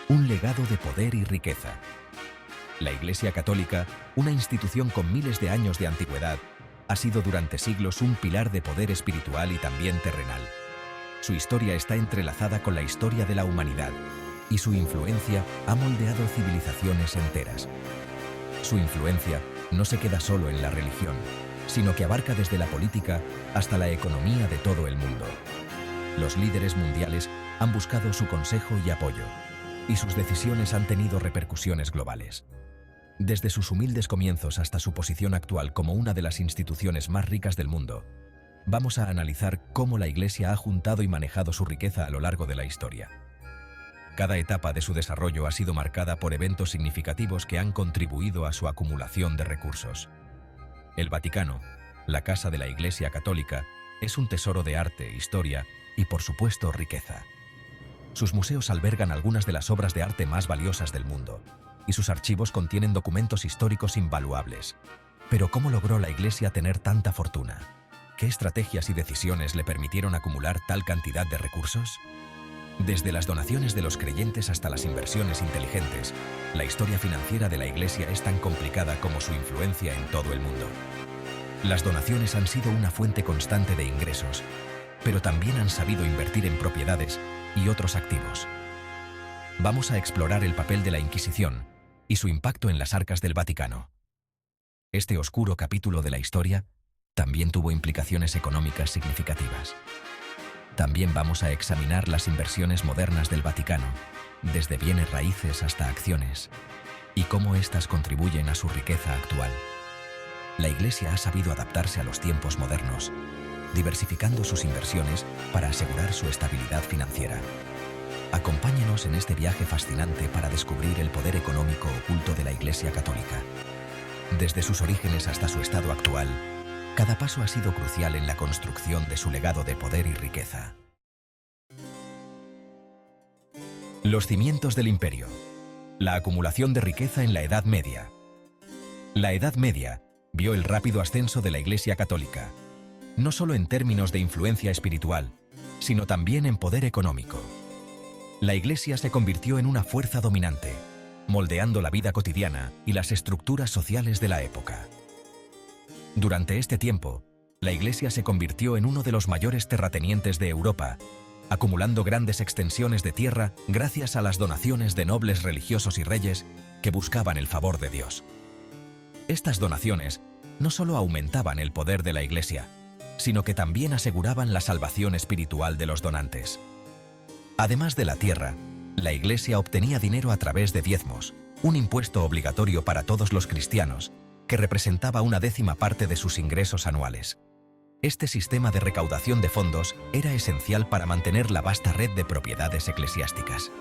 Un legado de poder y riqueza. La Iglesia Católica, una institución con miles de años de antigüedad, ha sido durante siglos un pilar de poder espiritual y también terrenal. Su historia está entrelazada con la historia de la humanidad, y su influencia ha moldeado civilizaciones enteras. Su influencia no se queda solo en la religión, sino que abarca desde la política hasta la economía de todo el mundo. Los líderes mundiales han buscado su consejo y apoyo, y sus decisiones han tenido repercusiones globales. Desde sus humildes comienzos hasta su posición actual como una de las instituciones más ricas del mundo, vamos a analizar cómo la Iglesia ha juntado y manejado su riqueza a lo largo de la historia. Cada etapa de su desarrollo ha sido marcada por eventos significativos que han contribuido a su acumulación de recursos. El Vaticano, la casa de la Iglesia Católica, es un tesoro de arte, historia y, por supuesto, riqueza. Sus museos albergan algunas de las obras de arte más valiosas del mundo, y sus archivos contienen documentos históricos invaluables. Pero ¿cómo logró la Iglesia tener tanta fortuna? ¿Qué estrategias y decisiones le permitieron acumular tal cantidad de recursos? Desde las donaciones de los creyentes hasta las inversiones inteligentes, la historia financiera de la Iglesia es tan complicada como su influencia en todo el mundo. Las donaciones han sido una fuente constante de ingresos, pero también han sabido invertir en propiedades y otros activos. Vamos a explorar el papel de la Inquisición y su impacto en las arcas del Vaticano. Este oscuro capítulo de la historia también tuvo implicaciones económicas significativas. También vamos a examinar las inversiones modernas del Vaticano, desde bienes raíces hasta acciones, y cómo éstas contribuyen a su riqueza actual. La Iglesia ha sabido adaptarse a los tiempos modernos, diversificando sus inversiones para asegurar su estabilidad financiera. Acompáñenos en este viaje fascinante para descubrir el poder económico oculto de la Iglesia Católica. Desde sus orígenes hasta su estado actual, cada paso ha sido crucial en la construcción de su legado de poder y riqueza. Los cimientos del imperio. La acumulación de riqueza en la Edad Media. La Edad Media vio el rápido ascenso de la Iglesia Católica, no solo en términos de influencia espiritual, sino también en poder económico. La Iglesia se convirtió en una fuerza dominante, moldeando la vida cotidiana y las estructuras sociales de la época. Durante este tiempo, la Iglesia se convirtió en uno de los mayores terratenientes de Europa, acumulando grandes extensiones de tierra gracias a las donaciones de nobles religiosos y reyes que buscaban el favor de Dios. Estas donaciones no solo aumentaban el poder de la Iglesia, sino que también aseguraban la salvación espiritual de los donantes. Además de la tierra, la Iglesia obtenía dinero a través de diezmos, un impuesto obligatorio para todos los cristianos, que representaba una décima parte de sus ingresos anuales. Este sistema de recaudación de fondos era esencial para mantener la vasta red de propiedades eclesiásticas.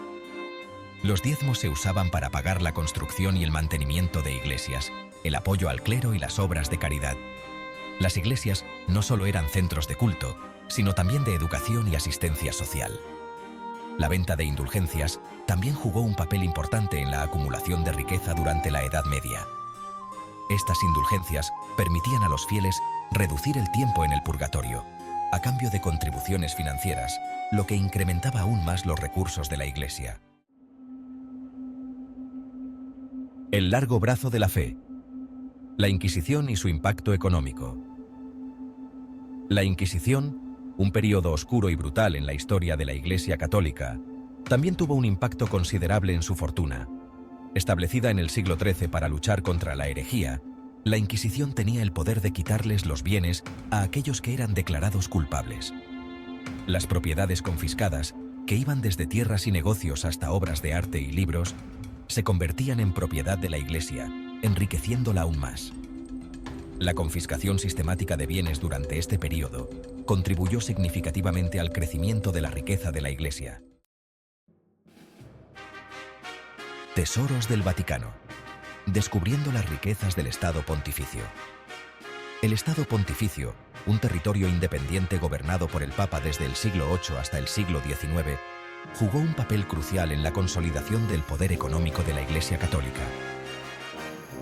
Los diezmos se usaban para pagar la construcción y el mantenimiento de iglesias, el apoyo al clero y las obras de caridad. Las iglesias no solo eran centros de culto, sino también de educación y asistencia social. La venta de indulgencias también jugó un papel importante en la acumulación de riqueza durante la Edad Media. Estas indulgencias permitían a los fieles reducir el tiempo en el purgatorio, a cambio de contribuciones financieras, lo que incrementaba aún más los recursos de la Iglesia. El largo brazo de la fe. La Inquisición y su impacto económico. La Inquisición, un periodo oscuro y brutal en la historia de la Iglesia Católica, también tuvo un impacto considerable en su fortuna. Establecida en el siglo XIII para luchar contra la herejía, la Inquisición tenía el poder de quitarles los bienes a aquellos que eran declarados culpables. Las propiedades confiscadas, que iban desde tierras y negocios hasta obras de arte y libros, se convertían en propiedad de la Iglesia, enriqueciéndola aún más. La confiscación sistemática de bienes durante este periodo contribuyó significativamente al crecimiento de la riqueza de la Iglesia. Tesoros del Vaticano. Descubriendo las riquezas del Estado Pontificio. El Estado Pontificio, un territorio independiente gobernado por el Papa desde el siglo VIII hasta el siglo XIX, jugó un papel crucial en la consolidación del poder económico de la Iglesia Católica.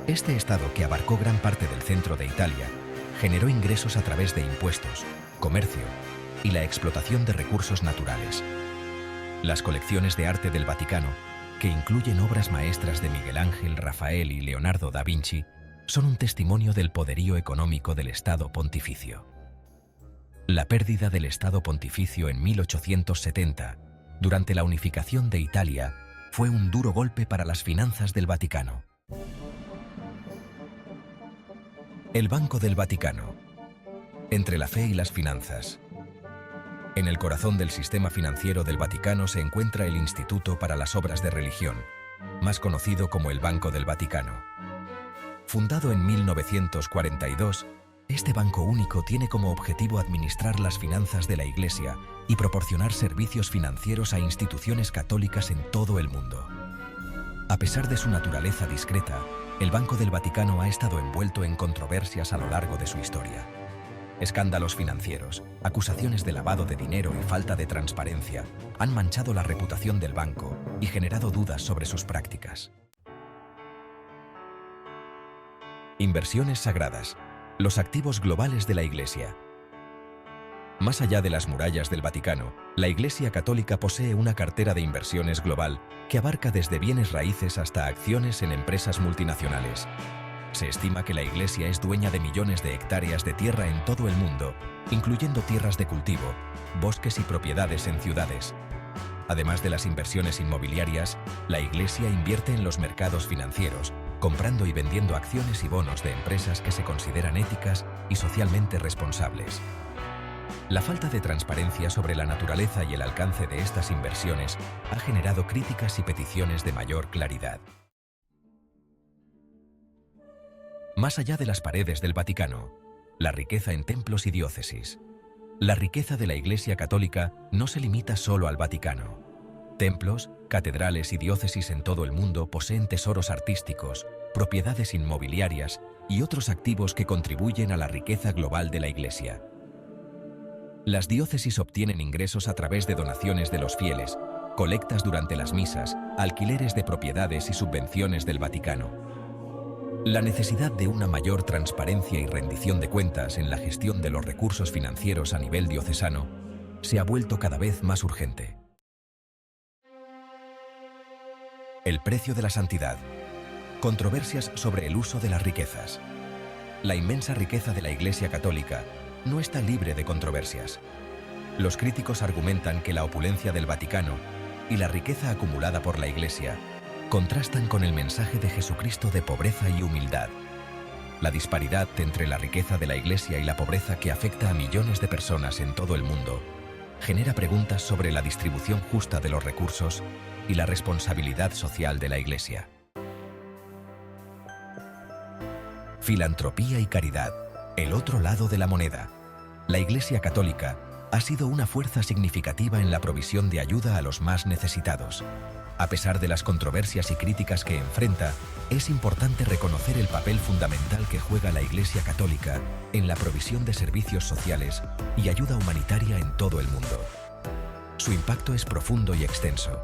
Este Estado, que abarcó gran parte del centro de Italia, generó ingresos a través de impuestos, comercio y la explotación de recursos naturales. Las colecciones de arte del Vaticano que incluyen obras maestras de Miguel Ángel, Rafael y Leonardo da Vinci, son un testimonio del poderío económico del Estado Pontificio. La pérdida del Estado Pontificio en 1870, durante la unificación de Italia, fue un duro golpe para las finanzas del Vaticano. El Banco del Vaticano. Entre la fe y las finanzas. En el corazón del sistema financiero del Vaticano se encuentra el Instituto para las Obras de Religión, más conocido como el Banco del Vaticano. Fundado en 1942, este banco único tiene como objetivo administrar las finanzas de la Iglesia y proporcionar servicios financieros a instituciones católicas en todo el mundo. A pesar de su naturaleza discreta, el Banco del Vaticano ha estado envuelto en controversias a lo largo de su historia. Escándalos financieros, acusaciones de lavado de dinero y falta de transparencia han manchado la reputación del banco y generado dudas sobre sus prácticas. Inversiones sagradas. Los activos globales de la Iglesia. Más allá de las murallas del Vaticano, la Iglesia Católica posee una cartera de inversiones global que abarca desde bienes raíces hasta acciones en empresas multinacionales. Se estima que la Iglesia es dueña de millones de hectáreas de tierra en todo el mundo, incluyendo tierras de cultivo, bosques y propiedades en ciudades. Además de las inversiones inmobiliarias, la Iglesia invierte en los mercados financieros, comprando y vendiendo acciones y bonos de empresas que se consideran éticas y socialmente responsables. La falta de transparencia sobre la naturaleza y el alcance de estas inversiones ha generado críticas y peticiones de mayor claridad. Más allá de las paredes del Vaticano, la riqueza en templos y diócesis. La riqueza de la Iglesia Católica no se limita solo al Vaticano. Templos, catedrales y diócesis en todo el mundo poseen tesoros artísticos, propiedades inmobiliarias y otros activos que contribuyen a la riqueza global de la Iglesia. Las diócesis obtienen ingresos a través de donaciones de los fieles, colectas durante las misas, alquileres de propiedades y subvenciones del Vaticano. La necesidad de una mayor transparencia y rendición de cuentas en la gestión de los recursos financieros a nivel diocesano se ha vuelto cada vez más urgente. El precio de la santidad. Controversias sobre el uso de las riquezas. La inmensa riqueza de la Iglesia Católica no está libre de controversias. Los críticos argumentan que la opulencia del Vaticano y la riqueza acumulada por la Iglesia contrastan con el mensaje de Jesucristo de pobreza y humildad. La disparidad entre la riqueza de la Iglesia y la pobreza que afecta a millones de personas en todo el mundo genera preguntas sobre la distribución justa de los recursos y la responsabilidad social de la Iglesia. Filantropía y caridad, el otro lado de la moneda. La Iglesia Católica ha sido una fuerza significativa en la provisión de ayuda a los más necesitados. A pesar de las controversias y críticas que enfrenta, es importante reconocer el papel fundamental que juega la Iglesia Católica en la provisión de servicios sociales y ayuda humanitaria en todo el mundo. Su impacto es profundo y extenso.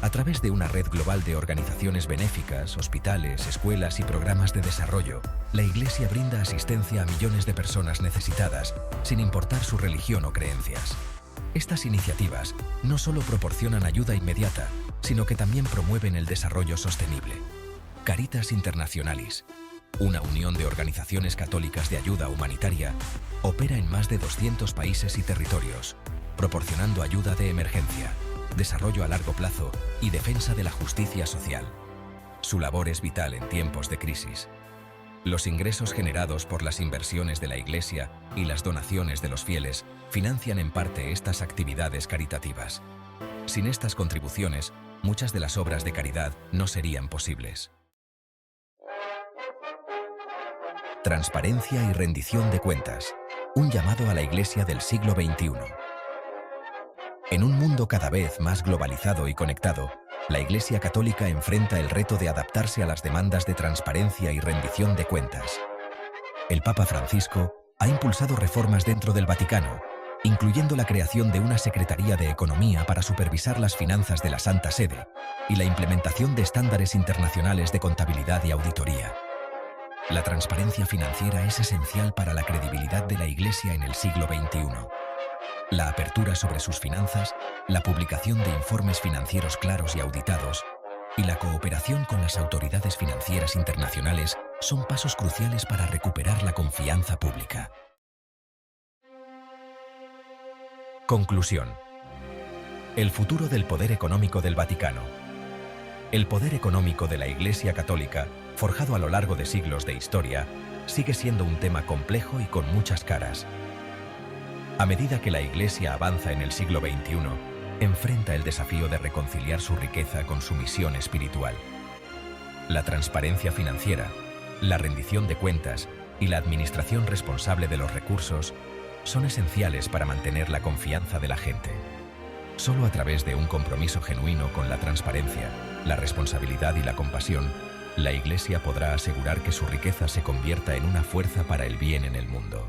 A través de una red global de organizaciones benéficas, hospitales, escuelas y programas de desarrollo, la Iglesia brinda asistencia a millones de personas necesitadas, sin importar su religión o creencias. Estas iniciativas no solo proporcionan ayuda inmediata, sino que también promueven el desarrollo sostenible. Caritas Internationalis, una unión de organizaciones católicas de ayuda humanitaria, opera en más de 200 países y territorios, proporcionando ayuda de emergencia, desarrollo a largo plazo y defensa de la justicia social. Su labor es vital en tiempos de crisis. Los ingresos generados por las inversiones de la Iglesia y las donaciones de los fieles financian en parte estas actividades caritativas. Sin estas contribuciones, muchas de las obras de caridad no serían posibles. Transparencia y rendición de cuentas. Un llamado a la Iglesia del siglo XXI. En un mundo cada vez más globalizado y conectado, la Iglesia Católica enfrenta el reto de adaptarse a las demandas de transparencia y rendición de cuentas. El Papa Francisco ha impulsado reformas dentro del Vaticano, incluyendo la creación de una Secretaría de Economía para supervisar las finanzas de la Santa Sede y la implementación de estándares internacionales de contabilidad y auditoría. La transparencia financiera es esencial para la credibilidad de la Iglesia en el siglo XXI. La apertura sobre sus finanzas, la publicación de informes financieros claros y auditados y la cooperación con las autoridades financieras internacionales son pasos cruciales para recuperar la confianza pública. Conclusión. El futuro del poder económico del Vaticano. El poder económico de la Iglesia Católica, forjado a lo largo de siglos de historia, sigue siendo un tema complejo y con muchas caras. A medida que la Iglesia avanza en el siglo XXI, enfrenta el desafío de reconciliar su riqueza con su misión espiritual. La transparencia financiera, la rendición de cuentas y la administración responsable de los recursos son esenciales para mantener la confianza de la gente. Solo a través de un compromiso genuino con la transparencia, la responsabilidad y la compasión, la Iglesia podrá asegurar que su riqueza se convierta en una fuerza para el bien en el mundo.